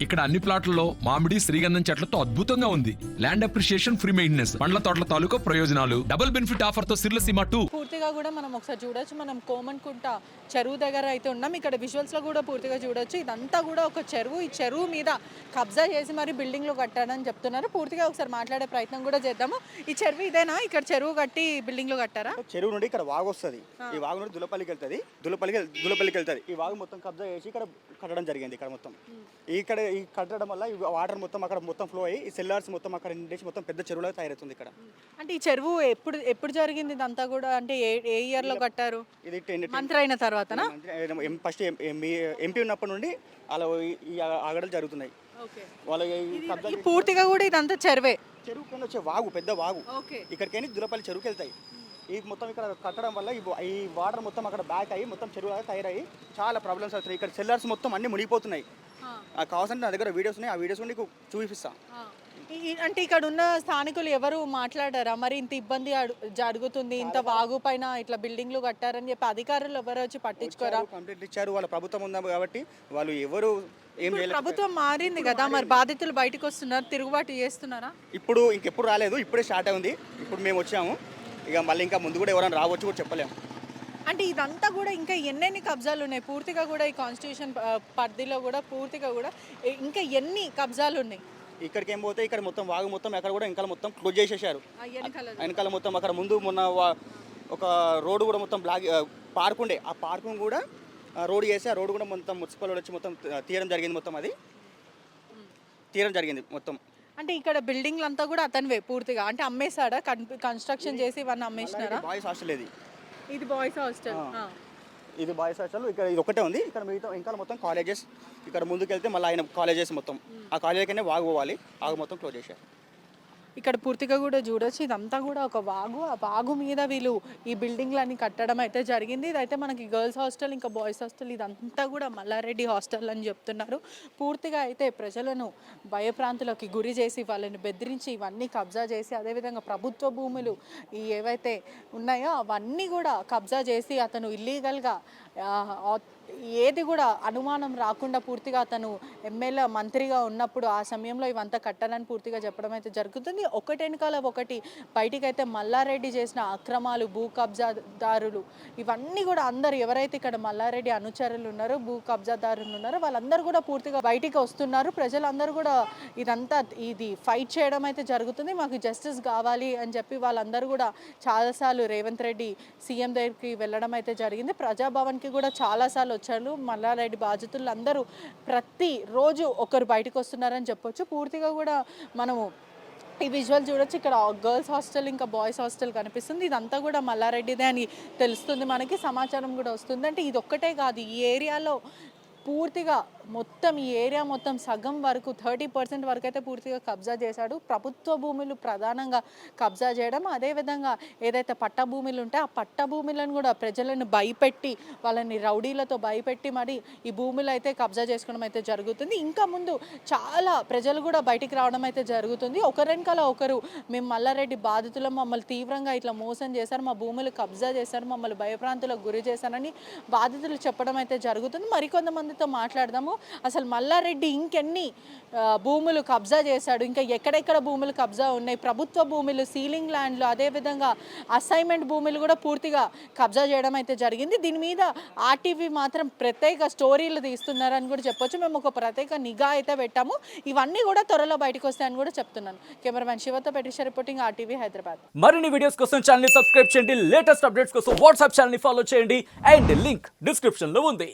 ఇక్కడ అన్ని ప్లాట్లలో మామిడి శ్రీగంధం చెట్లతో అద్భుతంగా ఉంది. ల్యాండ్ అప్రిషియేషన్, ఫ్రీ మెయింటెనెన్స్, పండ్ల తోటల తాలూకా ప్రయోజనాలు, డబుల్ బెనిఫిట్ ఆఫర్ తో సిర్లసీమ 2 పూర్తిగా కూడా మనం ఒకసారి చూడొచ్చు. మనం కోమన్కుంట చెరువు దగ్గర అయితే ఉన్నాం. ఇక్కడ విజువల్స్ లో కూడా పూర్తిగా చూడొచ్చు. ఇదంతా కూడా ఒక చెరువు. ఈ చెరువు మీద కబ్జా చేసి మరి బిల్డింగ్ లో కట్టారని చెప్తున్నారు. పూర్తిగా ఒకసారి మాట్లాడే ప్రయత్నం కూడా చేద్దాము. ఈ చెరువు ఇదేనా? ఇక్కడ చెరువు కట్టి బిల్డింగ్ లో కట్టారా? చెరువు నుండి ఇక్కడ వాగు వస్తుంది. ఈ వాగు నుండి దులపల్లికి వెళ్తుంది. దులపల్లికి వెళ్తుంది. ఈ వాగు మొత్తం కబ్జా చేసి ఇక్కడ కట్టడం జరిగింది. ఇక్కడ మొత్తం ఇక్కడ ఈ కట్టడం వల్ల ఈ వాటర్ మొత్తం అక్కడ మొత్తం ఫ్లో అయ్యి ఈ సెల్లార్స్ మొత్తం అక్కడ నిండేసి మొత్తం పెద్ద చెరువులా తయారవుతుంది. ఇక్కడ అంటే ఈ చెరువు ఎప్పుడు జరిగింది ఇదంతా కూడా? అంటే ఏ ఇయర్ లో కట్టారు? ఇది మంత్రి అయిన తర్వాతనా? ఫస్ట్ ఎంపీ ఉన్నప్పటి నుండి అలా ఈ ఆగడలు జరుగుతున్నాయి. వాళ్ళ పూర్తిగా కూడా ఇదంతా చెరువే. చెరువు కింద వచ్చే వాగు, పెద్ద వాగు. ఇక్కడికైనా దులపల్లి చెరువుకి వెళ్తాయి. ఈ మొత్తం ఇక్కడ కట్టడం వల్ల ఈ వాటర్ మొత్తం అక్కడ బ్యాక్ అయ్యి మొత్తం చెరువులాగా తయారయ్యి చాలా ప్రాబ్లమ్స్ అవుతున్నాయి. ఇక్కడ సెల్లర్స్ మొత్తం అన్ని మునిగిపోతున్నాయి. కావాల్సిన నా దగ్గర వీడియోస్ ఉన్నాయి. ఆ వీడియోస్ నీకు చూపిస్తా. అంటే ఇక్కడ ఉన్న స్థానికులు ఎవరు మాట్లాడారా? మరి ఇంత ఇబ్బంది జరుగుతుంది, ఇంత వాగు పైన ఇట్లా బిల్డింగ్లు కట్టారని చెప్పి అధికారులు ఎవరు వచ్చి పట్టించుకోరా? కంప్లీట్ ఇచ్చారు. వాళ్ళ ప్రభుత్వం ఉందా కాబట్టి వాళ్ళు ఎవరు ఏం చేయలేదు. ప్రభుత్వం మారింది కదా, మరి బాధితులు బయటకు వస్తున్నారు, తిరుగుబాటు చేస్తున్నారా? ఇప్పుడు ఇంకెప్పుడు రాలేదు, ఇప్పుడే స్టార్ట్ అయింది. ఇప్పుడు మేము వచ్చాము. ఇక మళ్ళీ ఇంకా ముందు కూడా ఎవరైనా రావచ్చు కూడా చెప్పలేము. అంటే ఇదంతా కూడా ఇంకా ఎన్నెన్ని కబ్జాలు ఉన్నాయి? పూర్తిగా కూడా ఈ కాన్స్టిట్యూషన్ పరిధిలో కూడా పూర్తిగా కూడా ఇంకా ఎన్ని కబ్జాలు ఉన్నాయి? ఇక్కడికి ఏం పోతే ఇక్కడ మొత్తం వాగు మొత్తం అక్కడ కూడా ఇంకా మొత్తం క్లోజ్ చేసేసారు. వెనకాల మొత్తం అక్కడ ముందు మొన్న ఒక రోడ్డు కూడా మొత్తం బ్లాక్ పార్క్ ఉండే, ఆ పార్క్ కూడా రోడ్ చేసి ఆ రోడ్డు కూడా మొత్తం మున్సిపల్ వచ్చి మొత్తం తీయడం జరిగింది. మొత్తం అది తీయడం జరిగింది మొత్తం. అంటే ఇక్కడ బిల్డింగ్లు అంతా కూడా అతనివే పూర్తిగా? అంటే అమ్మేశాడా? కన్స్ట్రక్షన్ చేసి ఇవన్నీ అమ్మేసినారా? బాయ్స్ హాస్టల్ ఇది బాయ్స్ హాస్టల్. ఇది బాయ్స్ హాస్టల్. ఇక్కడ ఇది ఒకటే ఉంది. ఇక్కడ మిగతా ఇంకా మొత్తం కాలేజెస్. ఇక్కడ ముందుకు వెళ్తే మళ్ళీ ఆయన కాలేజెస్ మొత్తం ఆ కాలేజీకనే వాగు పోవాలి. వాగు మొత్తం క్లోజ్ చేశారు. ఇక్కడ పూర్తిగా కూడా చూడొచ్చు. ఇదంతా కూడా ఒక వాగు. ఆ వాగు మీద వీళ్ళు ఈ బిల్డింగ్లన్నీ కట్టడం అయితే జరిగింది. ఇదైతే మనకి గర్ల్స్ హాస్టల్, ఇంకా బాయ్స్ హాస్టల్, ఇదంతా కూడా మల్లారెడ్డి హాస్టల్ అని చెప్తున్నారు. పూర్తిగా అయితే ప్రజలను భయప్రాంతులకి గురి చేసి వాళ్ళని బెదిరించి ఇవన్నీ కబ్జా చేసి, అదేవిధంగా ప్రభుత్వ భూములు ఈ ఏవైతే ఉన్నాయో అవన్నీ కూడా కబ్జా చేసి అతను ఇల్లీగల్గా ఏది కూడా అనుమానం రాకుండా పూర్తిగా అతను ఎమ్మెల్యే మంత్రిగా ఉన్నప్పుడు ఆ సమయంలో ఇవంతా కట్టాలని పూర్తిగా చెప్పడం అయితే జరుగుతుంది. ఒకటెనకాల ఒకటి బయటికైతే మల్లారెడ్డి చేసిన అక్రమాలు, భూ కబ్జాదారులు, ఇవన్నీ కూడా అందరు ఎవరైతే ఇక్కడ మల్లారెడ్డి అనుచరులు ఉన్నారో, భూ కబ్జాదారులు ఉన్నారో వాళ్ళందరూ కూడా పూర్తిగా బయటికి వస్తున్నారు. ప్రజలందరూ కూడా ఇది ఫైట్ చేయడం అయితే జరుగుతుంది. మాకు జస్టిస్ కావాలి అని చెప్పి వాళ్ళందరూ కూడా చాలాసార్లు రేవంత్ రెడ్డి సీఎం దగ్గరికి వెళ్ళడం అయితే జరిగింది. ప్రజాభవన్కి కూడా చాలాసార్లు వచ్చారు. మల్లారెడ్డి బాధితులు అందరూ ప్రతిరోజు ఒకరు బయటకు వస్తున్నారని చెప్పొచ్చు. పూర్తిగా కూడా మనము ఈ విజువల్ చూడొచ్చు. ఇక్కడ గర్ల్స్ హాస్టల్ ఇంకా బాయ్స్ హాస్టల్ కనిపిస్తుంది. ఇదంతా కూడా మల్లారెడ్డిదే అని తెలుస్తుంది. మనకి సమాచారం కూడా వస్తుంది. అంటే ఇది ఒక్కటే కాదు, ఈ ఏరియాలో పూర్తిగా మొత్తం ఈ ఏరియా మొత్తం సగం వరకు 30% వరకు అయితే పూర్తిగా కబ్జా చేశాడు. ప్రభుత్వ భూములు ప్రధానంగా కబ్జా చేయడం, అదేవిధంగా ఏదైతే పట్ట భూములు ఉంటే ఆ పట్ట భూములను కూడా ప్రజలను భయపెట్టి, వాళ్ళని రౌడీలతో భయపెట్టి మరి ఈ భూములు అయితే కబ్జా చేసుకోవడం అయితే జరుగుతుంది. ఇంకా ముందు చాలా ప్రజలు కూడా బయటికి రావడం అయితే జరుగుతుంది. ఒకరెనకాల ఒకరు మేము మల్లారెడ్డి బాధితులు, మమ్మల్ని తీవ్రంగా ఇట్లా మోసం చేశారు, మా భూములు కబ్జా చేశారు, మమ్మల్ని భయప్రాంతులకు గురి చేశారని బాధితులు చెప్పడం అయితే జరుగుతుంది. మరికొంతమందితో మాట్లాడదాము. అసలు మల్లారెడ్డి ఇంకెన్ని భూములు కబ్జా చేశాడు, ఇంకా ఎక్కడెక్కడ భూములు కబ్జా ఉన్నాయి, ప్రభుత్వ భూములు, సీలింగ్ ల్యాండ్లు, అదేవిధంగా అసైన్మెంట్ భూములు కూడా పూర్తిగా కబ్జా చేయడం అయితే జరిగింది. దీని మీద ఆర్టీవీ మాత్రం ప్రత్యేక స్టోరీలు తీస్తున్నారని కూడా చెప్పొచ్చు. మేము ఒక ప్రత్యేక నిఘా అయితే పెట్టాము. ఇవన్నీ కూడా త్వరలో బయటకు వస్తాయని కూడా చెప్తున్నాను. కెమెరామెన్ శివతో పెటిషా రిపోర్టింగ్, ఆర్టీవీ హైదరాబాద్. మరిన్ని వీడియోస్ కోసం ఛానల్ ని సబ్స్క్రైబ్ చేయండి. లేటెస్ట్ అప్డేట్స్ కోసం వాట్సాప్ ఛానల్ ని ఫాలో చేయండి. అండ్ లింక్ డిస్క్రిప్షన్ లో ఉంది.